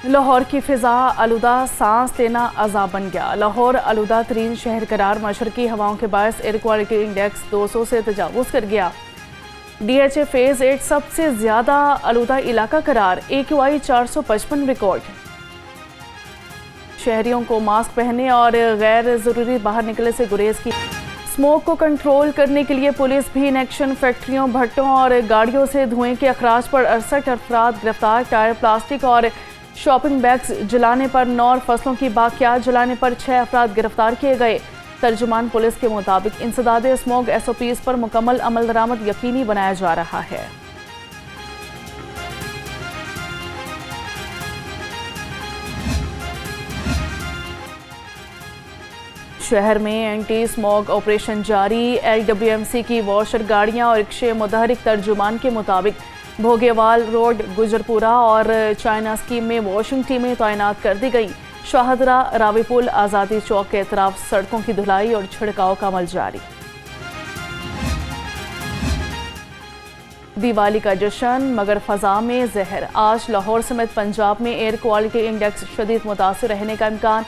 لاہور کی فضا آلودہ سانس لینا عذاب بن گیا۔ لاہور آلودہ ترین شہر قرار مشرقی ہواؤں کے باعث ایئر کوالٹی انڈیکس 200 سے تجاوز کر گیا۔ ڈی ایچ اے فیز 8 سب سے زیادہ آلودہ علاقہ قرار، AQI 455 ریکارڈ۔ شہریوں کو ماسک پہننے اور غیر ضروری باہر نکلنے سے گریز کی۔ اسموک کو کنٹرول کرنے کے لیے پولیس بھی ان ایکشن۔ فیکٹریوں، بھٹوں اور گاڑیوں سے دھوئیں کے اخراج پر 68 افراد گرفتار۔ ٹائر، پلاسٹک اور شاپنگ بیگز جلانے پر 9 اور فصلوں کی باقیات جلانے پر 6 افراد گرفتار کیے گئے۔ ترجمان پولیس کے مطابق انسداد اسموگ SOPs پر مکمل عمل درآمد یقینی بنایا جا رہا ہے۔ شہر میں اینٹی اسموگ آپریشن جاری۔ LWMC کی واشر گاڑیاں اور رکشے متحرک۔ ترجمان کے مطابق بھوگیوال روڈ، گجرپورہ اور چائنا اسکیم میں واشنگ ٹیمیں تعینات کر دی گئی۔ شاہدرہ، راوی پل، آزادی چوک کے اطراف سڑکوں کی دھلائی اور چھڑکاؤ کا عمل جاری۔ دیوالی کا جشن مگر فضا میں زہر۔ آج لاہور سمیت پنجاب میں ایئر کوالٹی انڈیکس شدید متاثر رہنے کا امکان۔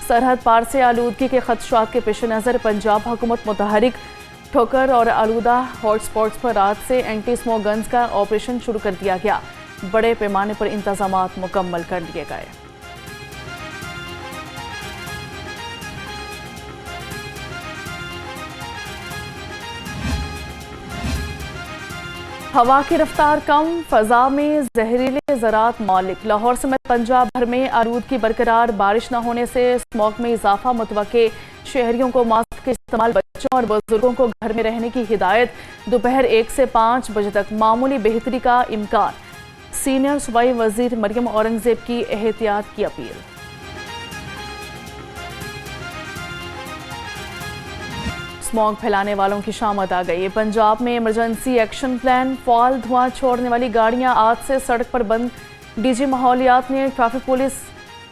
سرحد پار سے آلودگی کے خدشات کے پیش نظر پنجاب حکومت متحرک۔ ٹھوکر اور آلودہ ہاٹ سپاٹس پر رات سے اینٹی اسموگ گنز کا آپریشن شروع کر دیا گیا۔ بڑے پیمانے پر انتظامات مکمل کر لیے گئے۔ ہوا کی رفتار کم، فضا میں زہریلے ذرات مہلک۔ لاہور سمیت پنجاب بھر میں آلودگی برقرار۔ بارش نہ ہونے سے اسموگ میں اضافہ متوقع۔ شہریوں کو ماسک کے استعمال، بچوں اور بزرگوں کو گھر میں رہنے کی ہدایت۔ دوپہر 1 سے 5 بجے تک معمولی بہتری کا امکان۔ سینئر صوبائی وزیر مریم اورنگزیب کی احتیاط کی اپیل۔ اسموگ پھیلانے والوں کی شامت آ گئی۔ پنجاب میں ایمرجنسی ایکشن پلان۔ فعال دھواں چھوڑنے والی گاڑیاں آج سے سڑک پر بند۔ ڈی جی ماحولیات نے ٹریفک پولیس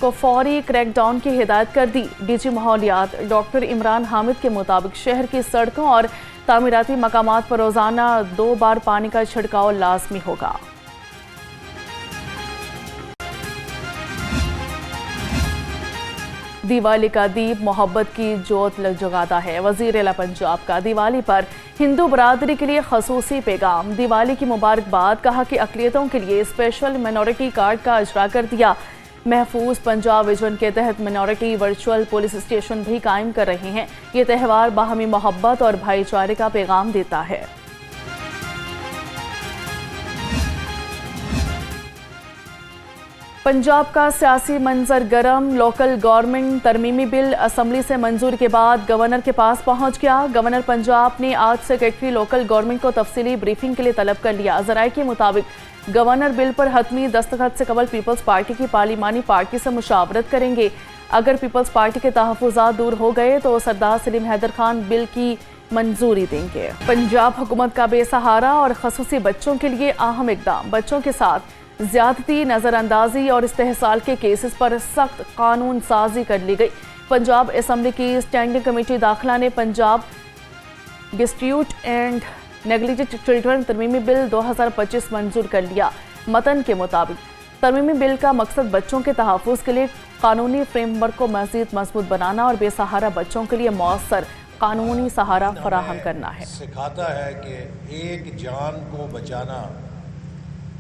کو فوری کریک ڈاؤن کی ہدایت کر دی۔ ڈی جی ماحولیات ڈاکٹر عمران حامد کے مطابق شہر کی سڑکوں اور تعمیراتی مقامات پر روزانہ 2 بار پانی کا چھڑکاؤ لازمی ہوگا۔ دیوالی کا دیپ محبت کی جوت جگاتا ہے۔ وزیر اعلیٰ پنجاب کا دیوالی پر ہندو برادری کے لیے خصوصی پیغام۔ دیوالی کی مبارکباد۔ کہا کہ اقلیتوں کے لیے اسپیشل مائنورٹی کارڈ کا اجرا کر دیا۔ محفوظ پنجاب ویژن کے تحت مائنورٹی ورچوئل پولیس اسٹیشن بھی قائم کر رہے ہیں۔ یہ تہوار باہمی محبت اور بھائی چارے کا پیغام دیتا ہے۔ پنجاب کا سیاسی منظر گرم۔ لوکل گورنمنٹ ترمیمی بل اسمبلی سے منظوری کے بعد گورنر کے پاس پہنچ گیا۔ گورنر پنجاب نے آج سیکریٹری لوکل گورنمنٹ کو تفصیلی بریفنگ کے لیے طلب کر لیا۔ ذرائع کے مطابق گورنر بل پر حتمی دستخط سے قبل پیپلز پارٹی کی پارلیمانی پارٹی سے مشاورت کریں گے۔ اگر پیپلز پارٹی کے تحفظات دور ہو گئے تو سردار سلیم حیدر خان بل کی منظوری دیں گے۔ پنجاب حکومت کا بے سہارا اور خصوصی بچوں کے لیے اہم اقدام۔ بچوں کے ساتھ زیادتی، نظر اندازی اور استحصال کے کیسز پر سخت قانون سازی کر لی گئی۔ پنجاب اسمبلی کی اسٹینڈنگ کمیٹی داخلہ نے Punjab dispute and negligent children ترمیمی بل 2025 منظور کر لیا۔ متن کے مطابق ترمیمی بل کا مقصد بچوں کے تحفظ کے لیے قانونی فریم ورک کو مزید مضبوط بنانا اور بے سہارا بچوں کے لیے مؤثر قانونی سہارا فراہم کرنا ہے۔ سکھاتا ہے کہ ایک جان کو بچانا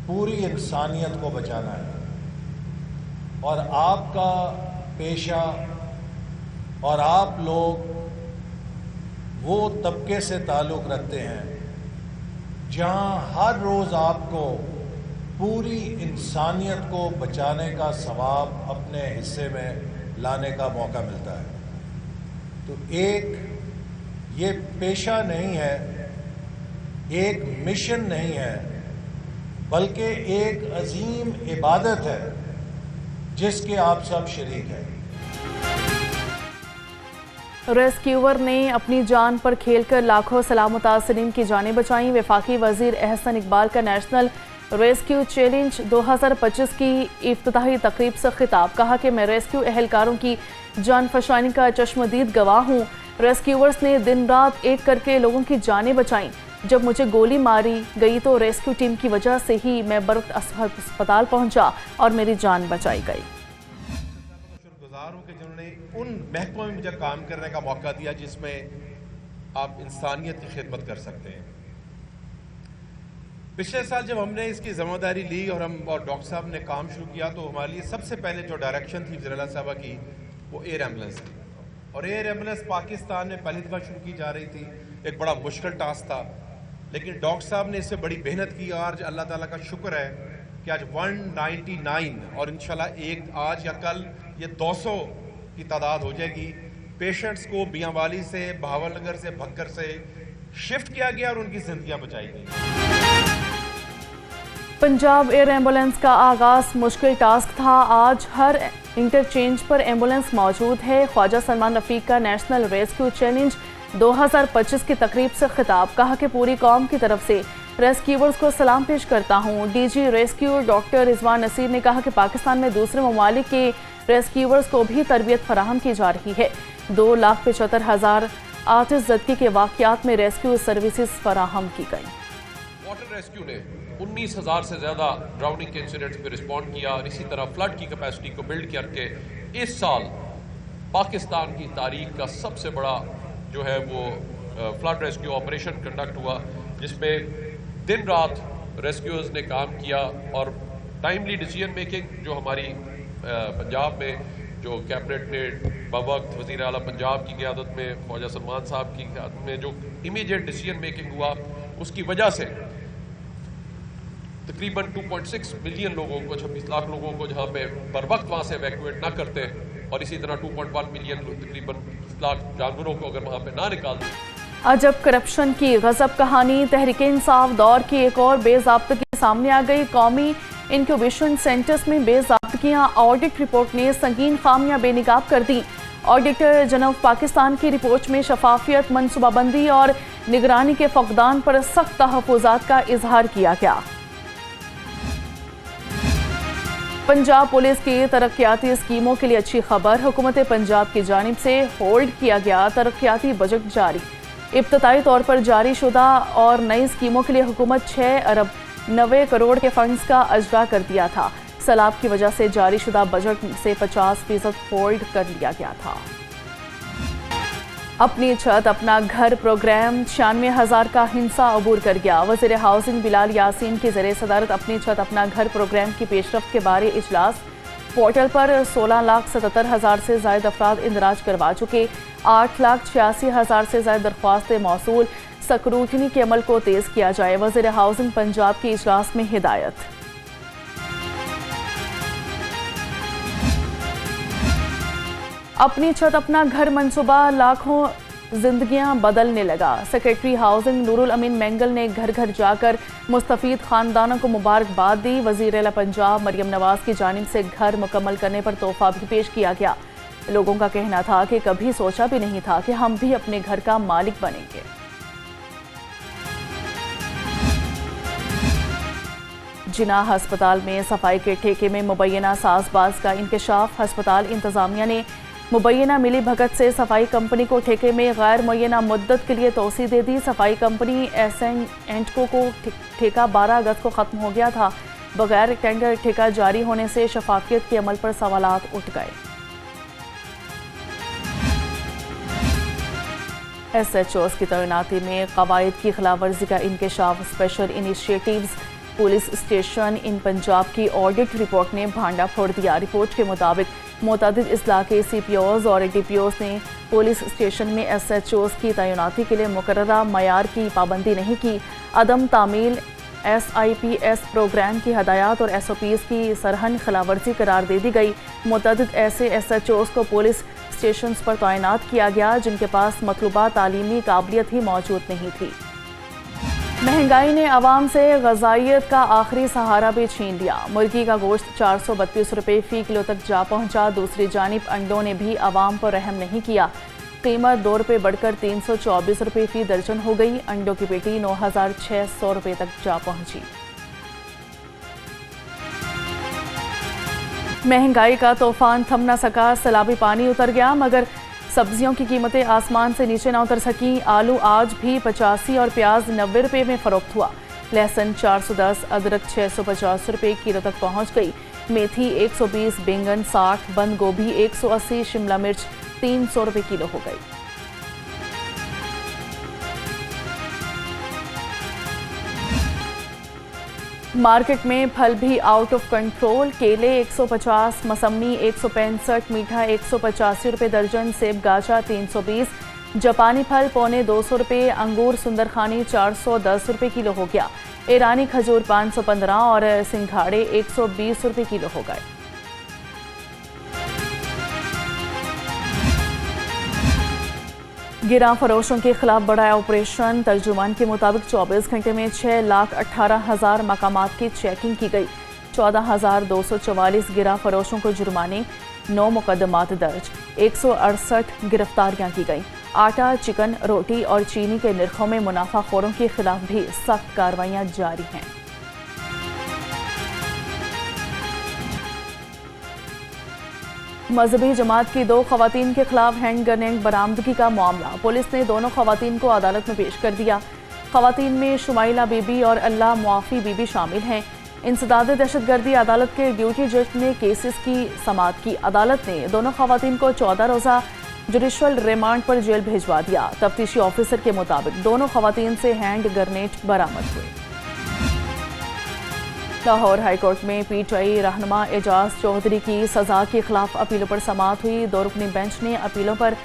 پوری انسانیت کو بچانا ہے، اور آپ کا پیشہ اور آپ لوگ وہ طبقے سے تعلق رکھتے ہیں جہاں ہر روز آپ کو پوری انسانیت کو بچانے کا ثواب اپنے حصے میں لانے کا موقع ملتا ہے۔ تو ایک یہ پیشہ نہیں ہے، ایک مشن نہیں ہے، بلکہ ایک عظیم عبادت ہے جس کے آپ سب شریک ہیں۔ ریسکیور نے اپنی جان پر کھیل کر لاکھوں سلام متاثرین کی جانیں بچائیں۔ وفاقی وزیر احسن اقبال کا نیشنل ریسکیو چیلنج 2025 کی افتتاحی تقریب سے خطاب۔ کہا کہ میں ریسکیو اہلکاروں کی جان فشانی کا چشمدید گواہ ہوں۔ ریسکیورز نے دن رات ایک کر کے لوگوں کی جانیں بچائیں۔ जब मुझे गोली मारी गई तो रेस्क्यू टीम की वजह से ही मैं बरवक्त अस्पताल पहुंचा और मेरी जान बचाई गई। शुक्रगुजार हूं कि जिन्होंने उन महकमों में मुझे काम करने का मौका दिया जिसमें आप इंसानियत की खिदमत कर सकते हैं। पिछले साल जब हमने इसकी जिम्मेदारी ली और डॉक्टर साहब ने काम शुरू किया तो हमारे लिए सबसे पहले जो डायरेक्शन थी वज़ीर आला साहबा की वो एयर एम्बुलेंस थी, और एयर एम्बुलेंस पाकिस्तान में पहली दफ़ा शुरू की जा रही थी। एक बड़ा मुश्किल टास्क था, लेकिन डॉक्टर साहब ने इससे बड़ी मेहनत की और अल्लाह ताला का शुक्र है कि आज 199 और इंशाल्लाह आज या कल ये 200 की तादाद हो जाएगी। पेशेंट्स को मियांवाली से, बहावलनगर से, भक्कर से शिफ्ट किया गया और उनकी जिंदगियां बचाई गई। पंजाब एयर एम्बुलेंस का आगाज मुश्किल टास्क था। आज हर इंटरचेंज पर एम्बुलेंस मौजूद है। ख्वाजा सलमान रफीक का नेशनल रेस्क्यू चैलेंज 2025 की तकरीब से खिताब, कहा कि पूरी कौम की तरफ से रेस्क्यूअर्स को सलाम पेश करता हूँ। DG rescue doctor Rizwan Naseer ने कहा कि पाकिस्तान में दूसरे ममालिक के रेस्क्यूअर्स को भी तरबियत फराहम की जा रही है। 2,75,000 आतिश ज़दगी के वाक़यात में रेस्क्यू सर्विसेज फराहम की गई। वाटर रेस्क्यू ने 19,000 से ज़्यादा ड्राउनिंग के इंसिडेंट्स पे रिस्पॉन्ड किया और इसी तरह फ्लड की कैपेसिटी को बिल्ड करके इस साल पाकिस्तान की तारीख का सबसे बड़ा जो है वो फ्लड रेस्क्यू ऑपरेशन कंडक्ट हुआ, जिसमें दिन रात रेस्क्यूअर्स ने काम किया और टाइमली डिसीजन मेकिंग जो हमारी पंजाब में जो कैबिनेट ने बवक्त वज़ीर आला पंजाब की क़यादत में, ख्वाजा सलमान साहब की क़यादत में जो इमीडिएट डिसीजन मेकिंग हुआ, उसकी वजह से तकरीबन 2.6 मिलियन लोगों को, 26 लाख लोगों को जहाँ पे बर वक्त वहाँ से एवैक्यूएट ना करते और इसी तरह 2.1 मिलियन तकरीबन लाख जानवरों को अगर वहाँ पे ना निकालते। अजब करप्शन की गजब कहानी, तहरीक इंसाफ दौर की एक और बेज़ाब्तगी सामने आ गई। कौमी इंक्यूबेशन सेंटर्स में बेज़ाब्तगियां, ऑडिट रिपोर्ट ने संगीन खामियां बेनिकाब कर दी। ऑडिटर जनरल पाकिस्तान की रिपोर्ट में शफाफियत, मनसूबाबंदी और निगरानी के फकदान पर सख्त तहफ़्फ़ुज़ात का इजहार किया गया। पंजाब पुलिस की तरक्याती स्कीमों के लिए अच्छी खबर, हुकूमत पंजाब की जानिब से होल्ड किया गया तरक्याती बजट जारी। इब्तदाई तौर पर जारी शुदा और नई स्कीमों के लिए हुकूमत 6 अरब 90 करोड़ के फंड्स का अजरा कर दिया था। सैलाब की वजह से जारी शुदा बजट से 50% होल्ड कर लिया गया था। अपनी छत अपना घर प्रोग्राम 96,000 का हिंसा अबूर कर गया। वज़ीर हाउसिंग बिलाल यासीन की ज़रिए सदारत अपनी छत अपना घर प्रोग्राम की पेशरफ्त के बारे इजलास। पोर्टल पर 16,77,000 से ज़ायद अफराद इंदराज करवा चुके। 8,86,000 से ज़ायद दरख्वास्तें मौसूल। स्क्रूटनी के अमल को तेज़ किया जाए, वज़ीर हाउसिंग पंजाब की इजलास में हिदायत। अपनी छत अपना घर मंसूबा लाखों जिंदगियां बदलने लगा। सेक्रेटरी हाउसिंग नूरुल अमीन मेंगल ने घर घर जाकर मुस्तफीद खानदानों को मुबारकबाद दी। वज़ीर आला पंजाब मरियम नवाज की जानिब से घर मुकम्मल करने पर तोहफा भी पेश किया गया। लोगों का कहना था कि कभी सोचा भी नहीं था कि हम भी अपने घर का मालिक बनेंगे। जिनाह अस्पताल में सफाई के ठेके में मुबैना साजबाज का इंकशाफ। अस्पताल इंतजामिया ने मुबैना मिली भगत से सफाई कंपनी को ठेके में गैर मुय्यना मुद्दत के लिए तोसी दे दी। सफाई कंपनी एसएनएंटको को ठेका 12 अगस्त को ख़त्म हो गया था। बगैर टेंडर ठेका जारी होने से शफाफियत के अमल पर सवालात उठ गए। एसएचओस की तैनाती में कवायद की खिलाफवर्जी का इंकशाफ। Special initiatives police station in Punjab की ऑडिट रिपोर्ट ने भांडा फोड़ दिया। रिपोर्ट के मुताबिक मुतअद्दिद इस्लाह के CPOs और DPOs ने पुलिस स्टेशन में SHOs की तैनाती के लिए मुकर्ररा मयार की पाबंदी नहीं की। अदम तामील SIPS प्रोग्राम की हदायत और SOPs की सरहन खिलाफवर्जी करार दे दी गई। मुतअद्दिद ऐसे SHOs को पुलिस स्टेशन पर तैनात किया गया जिनके पास मतलूबा तालीमी काबिलियत ही मौजूद नहीं थी। महंगाई ने आवाम से ग़ज़ाइयत का आखिरी सहारा भी छीन लिया। मुर्गी का गोश्त 432 रुपये फ़ी किलो तक जा पहुंचा। दूसरी जानिब अंडों ने भी आवाम पर रहम नहीं किया। कीमत 2 रुपये बढ़कर 324 रुपये फ़ी दर्जन हो गई। अंडों की पेटी 9,600 रुपये तक जा पहुंची। महंगाई का तूफान थम न सका। सैलाबी पानी उतर गया मगर सब्जियों की कीमतें आसमान से नीचे न उतर सकी। आलू आज भी 85 और प्याज 90 रुपये में फरोख्त हुआ। लहसुन 410, अदरक 650 रुपये किलो तक पहुंच गई। मेथी 120, बैंगन 60, बंद गोभी 180, शिमला मिर्च 300 रुपये किलो हो गई। मार्केट में फल भी आउट ऑफ कंट्रोल। केले 150, मौसमी 165, मीठा 185 रुपये दर्जन, सेब गाजा 320, जापानी फल पौने 200 रुपये, अंगूर सुंदरखानी 410 रुपये किलो हो गया। ईरानी खजूर 515 और सिंघाड़े 120 रुपये किलो हो गए। गिरा फरोशों के खिलाफ बड़ा ऑपरेशन। तर्जुमान के मुताबिक 24 घंटे में 6,18,000 मकामात की चेकिंग की गई। 14,244 गिरा फरोशों को जुर्माने, 9 मुकदमात दर्ज, 168 गिरफ्तारियां की गई। आटा, चिकन, रोटी और चीनी के निर्खों में मुनाफाखोरों के खिलाफ भी सख्त कार्रवाइयां जारी हैं। मजहबी जमात की 2 खवातीन के खिलाफ हैंड ग्रेनेड बरामदगी का मामला। पुलिस ने दोनों खवातीन को अदालत में पेश कर दिया। खवातीन में शुमाइला बीबी और अल्लाह मुआफी बीबी शामिल हैं। इंसदाद दहशतगर्दी अदालत के ड्यूटी जज ने केसेस की समाअत की। अदालत ने दोनों खवातीन को 14 रोज़ा जुडिशल रिमांड पर जेल भिजवा दिया। तफ्तीशी ऑफिसर के मुताबिक दोनों खवातीन से हैंड ग्रेनेड बरामद हुए। लाहौर हाईकोर्ट में पीटीआई रहनुमा एजाज चौधरी की सजा के खिलाफ अपीलों पर समाअत हुई। 2 रुकनी बेंच ने अपीलों पर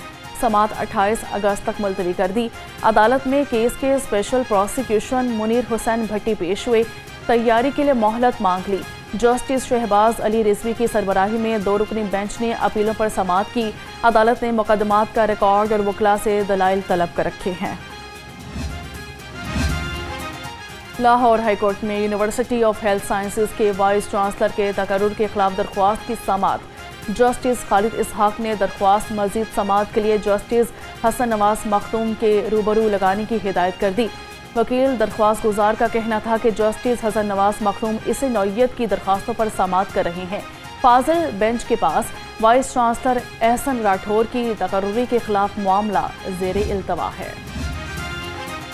समाअत 28 अगस्त तक मुलतवी कर दी। अदालत में केस के स्पेशल प्रोसिक्यूशन मुनीर हुसैन भट्टी पेश हुए। तैयारी के लिए मोहलत मांग ली। जस्टिस शहबाज अली रिजवी की सरबराही में 2 रुकनी बेंच ने अपीलों पर समाअत की। अदालत ने मुकदमात का रिकॉर्ड और वकला से दलाइल तलब कर रखे हैं। लाहौर हाईकोर्ट में यूनिवर्सिटी ऑफ हेल्थ साइंसेज के वाइस चांसलर के तकर्रुर के खिलाफ दरख्वास्त की समाअत। जस्टिस खालिद इसहाक ने दरख्वास्त मजीद समाअत के लिए जस्टिस हसन नवाज मखदूम के रूबरू लगाने की हिदायत कर दी। वकील दरख्वास्त गुजार का कहना था कि जस्टिस हसन नवाज मखदूम इसी नौइयत की दरख्वास्तों पर समाअत कर रहे हैं। फाजिल बेंच के पास वाइस चांसलर एहसन राठौर की तकर्रुरी के खिलाफ मामला ज़ेरे इल्तवा है।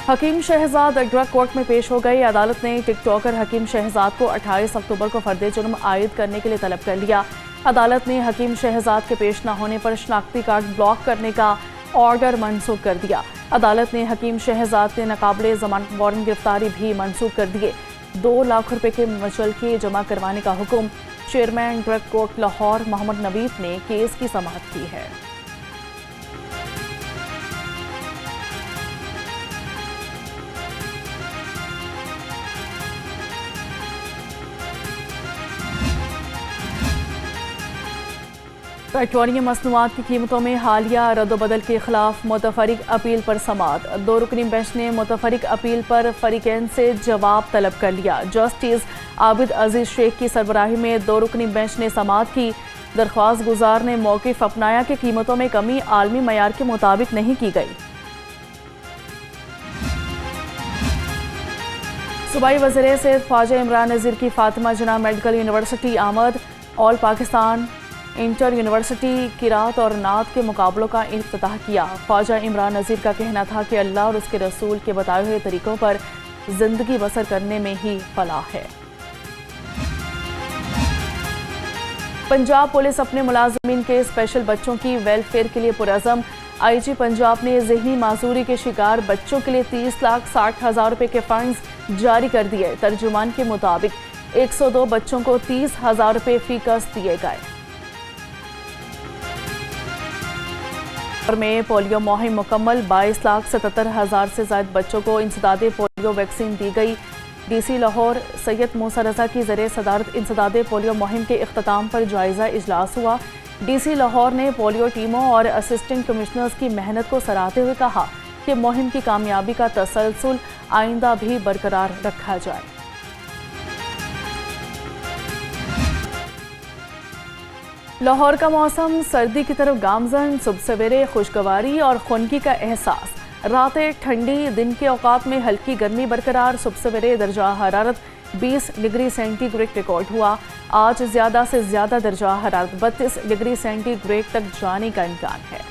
हकीम शहजाद ड्रग कोर्ट में पेश हो गई। अदालत ने टिकटॉकर हकीम शहजाद को 28 अक्टूबर को फर्द जुर्म आयद करने के लिए तलब कर लिया। अदालत ने हकीम शहजाद के पेश न होने पर शनाख्ती कार्ड ब्लॉक करने का ऑर्डर मनसूख कर दिया। अदालत ने हकीम शहजाद के नाकाबिले जमानत वारंट गिरफ्तारी भी मनसूख कर दिए। 2 लाख रुपए के मुचलके जमा करवाने का हुक्म chairman drug court Lahore Mohammad Naveed ने केस की समाअत की है। पेट्रोलियम मसनूआत की कीमतों में हालिया रद्दोबदल के खिलाफ मुतफरिक अपील पर समाअत। 2 रुकनी बेंच ने मुतफरिक अपील पर फरीकैन से जवाब तलब कर लिया। जस्टिस आबिद अजीज शेख की सरबराही में 2 रुकनी बेंच ने समाअत की। दरख्वास्त गुजार ने मौक़िफ़ अपनाया कि कीमतों में कमी आलमी मयार के मुताबिक नहीं की गई। सूबाई वज़ीर से ख्वाजा इमरान नज़ीर की फातिमा जिन्ना मेडिकल यूनिवर्सिटी आमद। All Pakistan inter university Kirat और नात के मुकाबलों का इफ्तिताह किया। ख्वाजा इमरान नज़ीर का कहना था कि अल्लाह और उसके रसूल के बताए हुए तरीक़ों पर ज़िंदगी बसर करने में ही फलाह है। पंजाब पुलिस अपने मुलाजिमीन के स्पेशल बच्चों की वेलफेयर के लिए पुरअज़म। आईजी पंजाब ने ज़हनी माजूरी के शिकार बच्चों के लिए 30,60,000 रुपये के फंड्स जारी कर दिए। तर्जुमान के मुताबिक 102 बच्चों को 30,000 रुपये फी किस्त दिए गए। में पोलियो मुहिम मुकम्मल। 22,77,000 से ज़ायद बच्चों को इंसदादे पोलियो वैक्सीन दी गई। डीसी लाहौर सैयद मूसा रजा की ज़रिए सदारत इंसदादे पोलियो मुहिम के इख्तिताम पर जायज़ा इजलास हुआ। डीसी लाहौर ने पोलियो टीमों और असिस्टेंट कमिश्नर्स की मेहनत को सराहते हुए कहा कि मुहिम की कामयाबी का तसलसल आइंदा भी बरकरार रखा जाए। लाहौर का मौसम सर्दी की तरफ गामजन। सुबह सवेरे खुशगवारी और खुनकी का एहसास। रातें ठंडी, दिन के औकात में हल्की गर्मी बरकरार। सुबह सवेरे दर्जा हरारत 20 डिग्री सेंटीग्रेड रिकॉर्ड हुआ। आज ज़्यादा से ज़्यादा दर्जा हरारत 32 डिग्री सेंटीग्रेड तक जाने का इम्कान है।